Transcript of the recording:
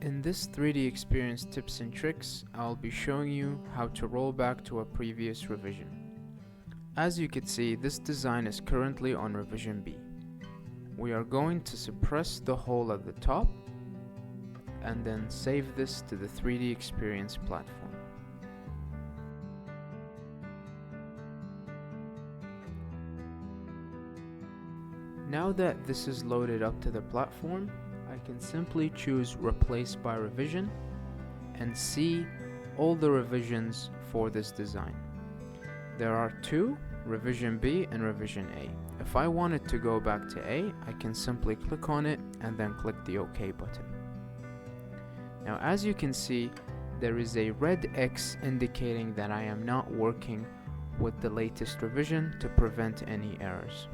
In this 3D experience tips and tricks, I'll be showing you how to roll back to a previous revision. As you can see, this design is currently on revision B. We are going to suppress the hole at the top and then save this to the 3D experience platform. Now that this is loaded up to the platform, I can simply choose Replace by Revision and see all the revisions for this design. There are two, Revision B and Revision A. If I wanted to go back to A, I can simply click on it and then click the OK button. Now as you can see, there is a red X indicating that I am not working with the latest revision to prevent any errors.